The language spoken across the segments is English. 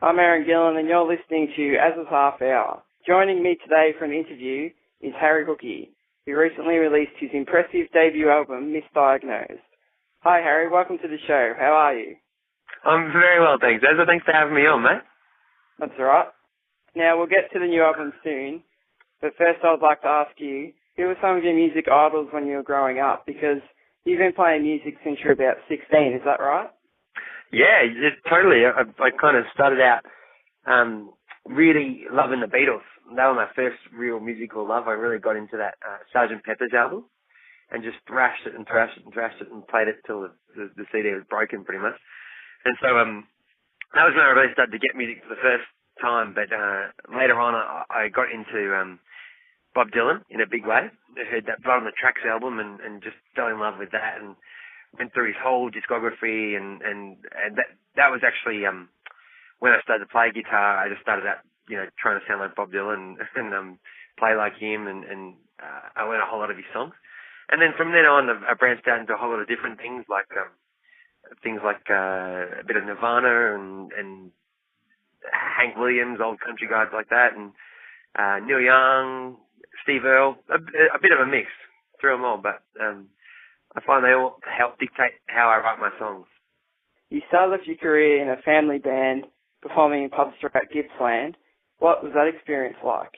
I'm Aaron Gillin, and you're listening to Azza's Half Hour. Joining me today for an interview is Harry Hookey, who recently released his impressive debut album, Misdiagnosed. Hi, Harry. Welcome to the show. How are you? I'm very well, thanks, Azza. Thanks for having me on, mate. That's all right. Now, we'll get to the new album soon, but first I'd like to ask you, who were some of your music idols when you were growing up? Because you've been playing music since you were about 16, is that right? Yeah, totally. I kind of started out really loving the Beatles. That was my first real musical love. I really got into that Sgt. Pepper's album and just thrashed it and played it till the CD was broken pretty much. And so that was when I really started to get music for the first time. But later on I got into Bob Dylan in a big way. I heard that Blood on the Tracks album and just fell in love with that and went through his whole discography and that was actually when I started to play guitar. I just started out, trying to sound like Bob Dylan and play like him and I learned a whole lot of his songs. And then from then on I branched out into a whole lot of different things like a bit of Nirvana and Hank Williams, old country guys like that, and Neil Young, Steve Earle, a bit of a mix through them all, but I find they all help dictate how I write my songs. You started off your career in a family band, performing in pubs throughout Gippsland. What was that experience like?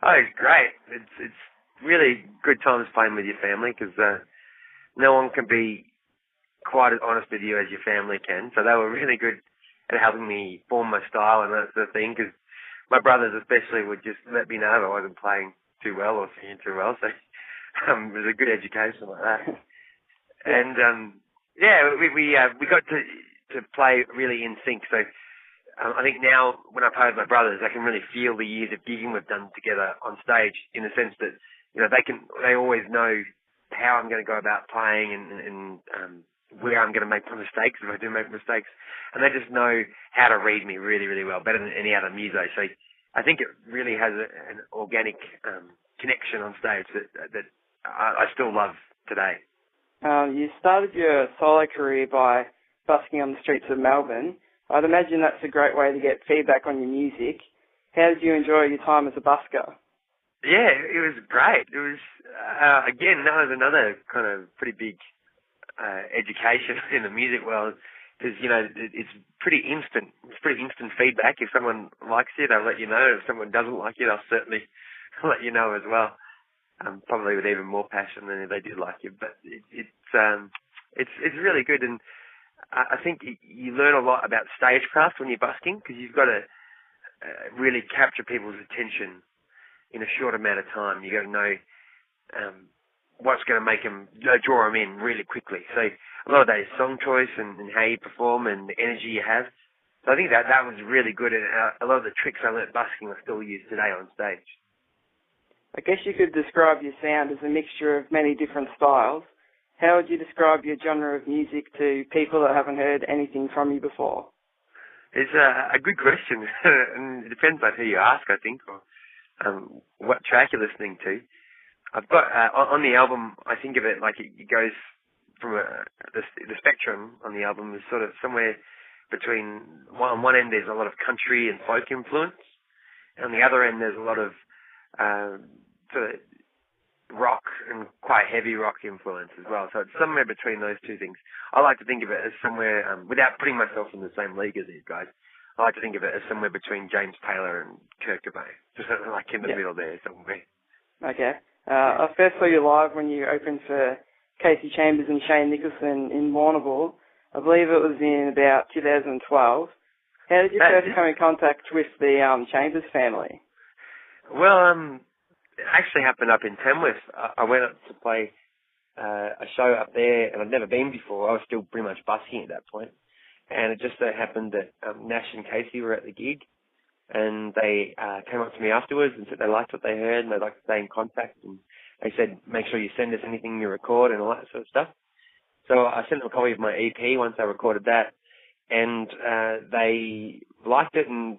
Oh, it's great. It's really good times playing with your family because no one can be quite as honest with you as your family can. So they were really good at helping me form my style and that sort of thing because my brothers especially would just let me know if I wasn't playing too well or singing too well. So it was a good education like that. And, we got to play really in sync. So I think now when I play with my brothers, I can really feel the years of gigging we've done together on stage in the sense that, they always know how I'm going to go about playing and where I'm going to make mistakes if I do make mistakes. And they just know how to read me really, really well, better than any other muso. So I think it really has an organic connection on stage that I still love today. You started your solo career by busking on the streets of Melbourne. I'd imagine that's a great way to get feedback on your music. How did you enjoy your time as a busker? Yeah, it was great. It was, again, that was another kind of pretty big education in the music world because, it's pretty instant. It's pretty instant feedback. If someone likes you, they'll let you know. If someone doesn't like you, they'll certainly let you know as well. Probably with even more passion than if they did like you. But it's really good. And I think you learn a lot about stagecraft when you're busking because you've got to really capture people's attention in a short amount of time. You got to know what's going to make them draw them in really quickly. So a lot of that is song choice and how you perform and the energy you have. So I think that was really good, and a lot of the tricks I learnt busking I still use today on stage. I guess you could describe your sound as a mixture of many different styles. How would you describe your genre of music to people that haven't heard anything from you before? It's a good question, and it depends on who you ask, I think, or what track you're listening to. I've got, on the album, I think of it like it goes from the spectrum on the album is sort of somewhere between, on one end there's a lot of country and folk influence, and on the other end there's a lot of sort of rock and quite heavy rock influence as well. So it's somewhere between those two things. I like to think of it as somewhere, without putting myself in the same league as these guys, I like to think of it as somewhere between James Taylor and Kurt Cobain. Just like in the middle there somewhere. Okay. I first saw you live when you opened for Casey Chambers and Shane Nicholson in Warrnambool. I believe it was in about 2012. How did you first come in contact with the Chambers family? Well, it actually happened up in Tamworth. I went up to play a show up there, and I'd never been before. I was still pretty much busking at that point. And it just so happened that Nash and Casey were at the gig, and they came up to me afterwards and said they liked what they heard and they'd like to stay in contact. And they said, make sure you send us anything you record and all that sort of stuff. So I sent them a copy of my EP once I recorded that, and they liked it and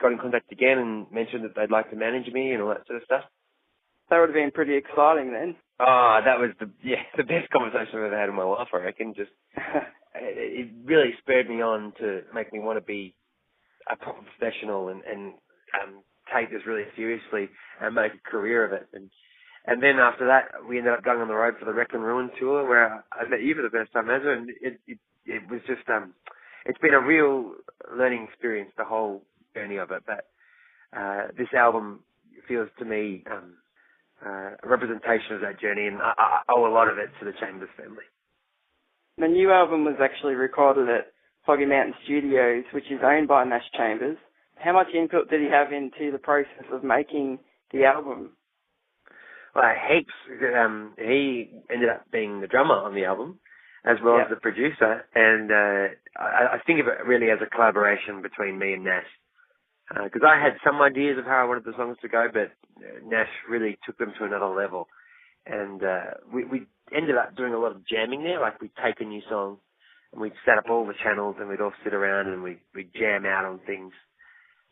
got in contact again and mentioned that they'd like to manage me and all that sort of stuff. That would have been pretty exciting then. Oh, that was the best conversation I've ever had in my life, I reckon. Just it really spurred me on to make me want to be a proper professional and take this really seriously and make a career of it. And then after that, we ended up going on the road for the Wreck and Ruin tour, where I met you for the first time, Azza, and it was just, it's been a real learning experience, the whole journey of it. But this album feels to me a representation of that journey, and I owe a lot of it to the Chambers family. The new album was actually recorded at Foggy Mountain Studios, which is owned by Nash Chambers. How much input did he have into the process of making the album? Well, heaps. He ended up being the drummer on the album, as well as the producer, and I think of it really as a collaboration between me and Nash, because I had some ideas of how I wanted the songs to go, but Nash really took them to another level, and we ended up doing a lot of jamming there. Like, we'd take a new song, and we'd set up all the channels, and we'd all sit around and we'd jam out on things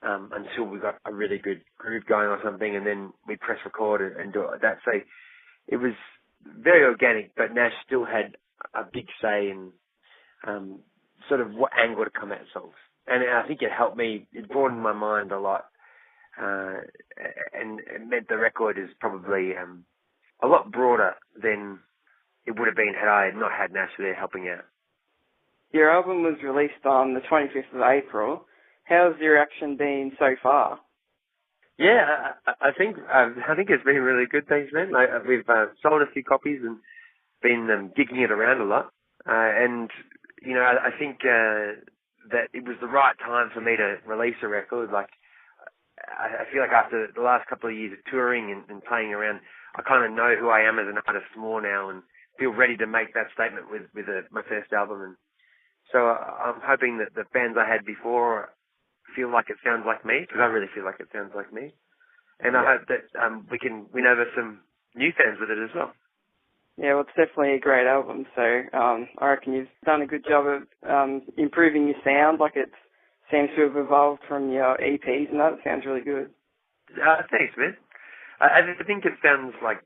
until we got a really good groove going or something, and then we'd press record and do it like that. So it was very organic, but Nash still had a big say in sort of what angle to come at songs. And I think it helped me, it broadened my mind a lot, and it meant the record is probably a lot broader than it would have been had I not had Nash there helping out. Your album was released on the 25th of April. How's the reaction been so far? Yeah, I think it's been really good, thanks, man. We've sold a few copies and been gigging it around a lot. And, you know, I think that it was the right time for me to release a record. Like, I feel like after the last couple of years of touring and playing around, I kind of know who I am as an artist more now and feel ready to make that statement with my first album. And so I'm hoping that the fans I had before feel like it sounds like me, because I really feel like it sounds like me. And I hope that we can win over some new fans with it as well. Yeah, well, it's definitely a great album. So I reckon you've done a good job of improving your sound. Like, it seems to have evolved from your EPs, and that sounds really good. Thanks, man. I think it sounds like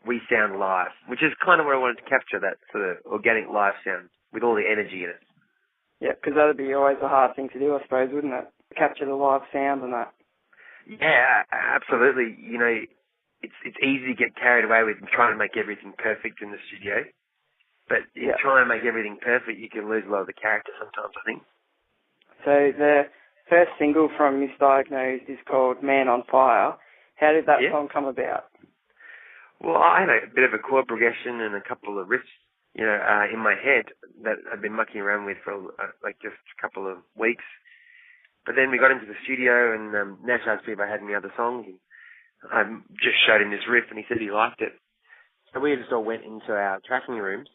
we sound live, which is kind of what I wanted to capture, that sort of organic live sound with all the energy in it. Yeah, because that would be always a hard thing to do, I suppose, wouldn't it? Capture the live sound and that. Yeah, absolutely. You know, it's easy to get carried away with trying to make everything perfect in the studio. But in trying to make everything perfect, you can lose a lot of the character sometimes, I think. So the first single from Misdiagnosed is called Man on Fire. How did that song come about? Well, I had a bit of a chord progression and a couple of riffs, you know, in my head that I'd been mucking around with for like just a couple of weeks. But then we got into the studio and Nash asked me if I had any other songs, and I just showed him this riff and he said he liked it. So we just all went into our tracking rooms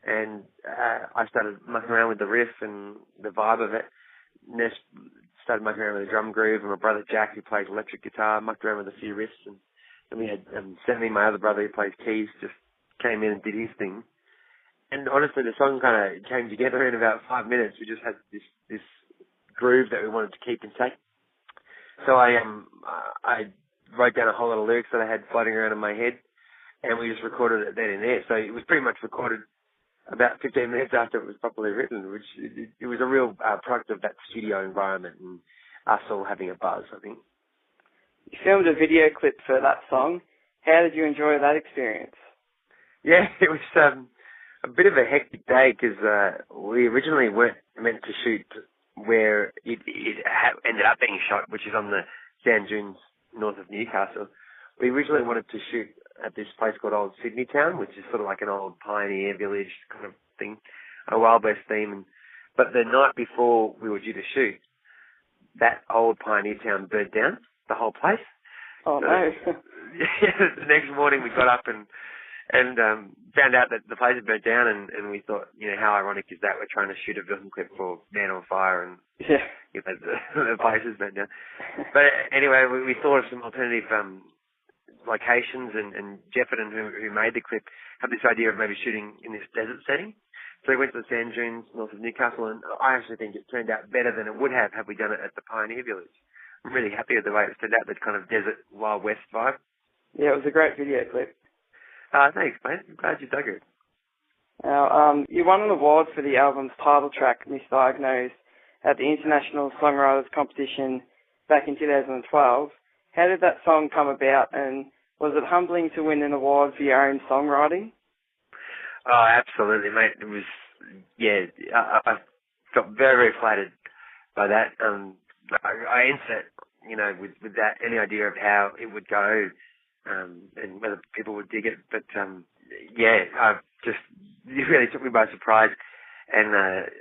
and I started mucking around with the riff and the vibe of it. Nash started mucking around with the drum groove, and my brother Jack, who plays electric guitar, mucked around with a few riffs, and then we had Sammy, my other brother who plays keys, just came in and did his thing. And honestly, the song kind of came together in about 5 minutes. We just had this groove that we wanted to keep in sync. So I wrote down a whole lot of lyrics that I had floating around in my head, and we just recorded it then and there. So it was pretty much recorded about 15 minutes after it was properly written, which it was a real product of that studio environment and us all having a buzz, I think. You filmed a video clip for that song. How did you enjoy that experience? Yeah, it was a bit of a hectic day because we originally weren't meant to shoot where it ended up being shot, which is on the sand dunes north of Newcastle. We originally wanted to shoot at this place called Old Sydney Town, which is sort of like an old pioneer village kind of thing, a Wild West theme. But the night before we were due to shoot, that old pioneer town burnt down, the whole place. Oh, so, no. The next morning we got up and found out that the place had burnt down, and we thought, you know, how ironic is that? We're trying to shoot a film clip for Man on Fire, and you know, the place has burnt down. But anyway, we thought of some alternative locations, and Jefferson, who made the clip, had this idea of maybe shooting in this desert setting. So we went to the sand dunes north of Newcastle, and I actually think it turned out better than it would have had we done it at the Pioneer Village. I'm really happy with the way it turned out, that kind of desert Wild West vibe. Yeah, it was a great video clip. Thanks, mate. I'm glad you dug it. Now, you won an award for the album's title track, Misdiagnosed, at the International Songwriters Competition back in 2012. How did that song come about, and was it humbling to win an award for your own songwriting? Oh, absolutely, mate. It was, I got very, very flattered by that. I answered, with that, any idea of how it would go, and whether people would dig it. But, it really took me by surprise, and it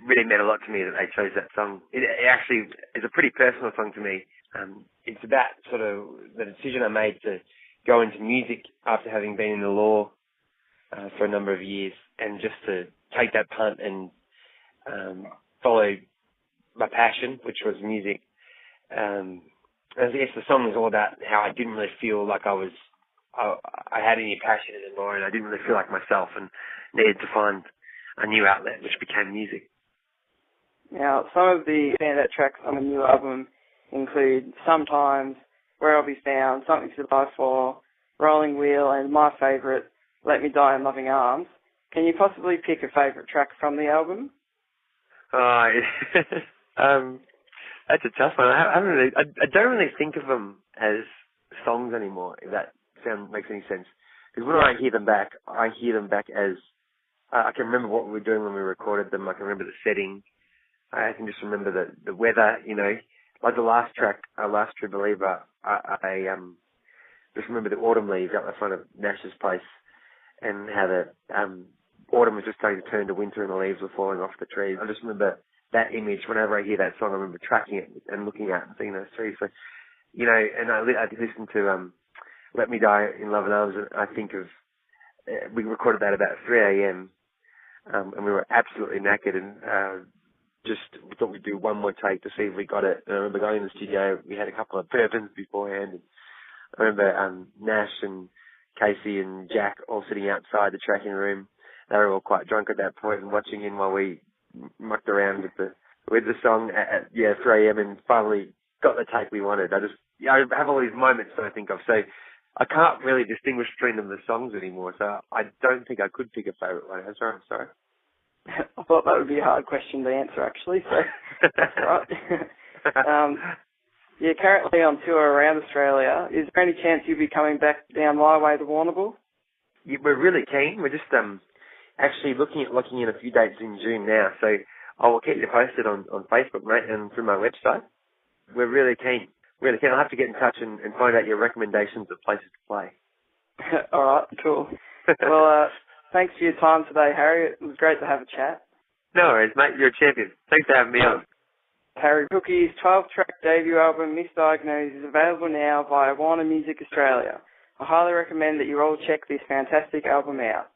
really meant a lot to me that they chose that song. It actually is a pretty personal song to me. It's about sort of the decision I made to go into music after having been in the law for a number of years, and just to take that punt and follow my passion, which was music. I guess the song was all about how I didn't really feel like I had any passion anymore, and I didn't really feel like myself, and needed to find a new outlet, which became music. Now, some of the standout tracks on the new album include Sometimes, Where I'll Be Found, Something to Die For, Rolling Wheel, and my favourite, Let Me Die in Loving Arms. Can you possibly pick a favourite track from the album? That's a tough one. I don't really think of them as songs anymore, if that makes any sense. Because when I hear them back as, I can remember what we were doing when we recorded them. I can remember the setting. I can just remember the weather, like the last track, Last True Believer. I just remember the autumn leaves out the front of Nash's place, and how the autumn was just starting to turn to winter and the leaves were falling off the trees. I just remember that image. Whenever I hear that song, I remember tracking it and looking at and seeing those trees. So, and I listened to Let Me Die in Love and Arms, and I think of, we recorded that about 3 a.m. And we were absolutely knackered, and just thought we'd do one more take to see if we got it. And I remember going in the studio, we had a couple of bourbons beforehand, and I remember Nash and Casey and Jack all sitting outside the tracking room. They were all quite drunk at that point and watching in while we mucked around with the song at 3 a.m. and finally got the take we wanted. I have all these moments that I think of. So I can't really distinguish between them, the songs anymore. So I don't think I could pick a favourite one. That's right. I'm sorry. I thought that would be a hard question to answer, actually. So that's right. You're currently on tour around Australia. Is there any chance you'll be coming back down my way to Warrnambool? Yeah, we're really keen. We're just actually looking at locking in a few dates in June now. So I will keep you posted on Facebook, mate, and through my website. We're really keen. Really keen. I'll have to get in touch and find out your recommendations of places to play. All right, cool. Well, thanks for your time today, Harry. It was great to have a chat. No worries, mate. You're a champion. Thanks for having me on. Harry Hookey's 12-track debut album, Misdiagnosed, is available now via Warner Music Australia. I highly recommend that you all check this fantastic album out.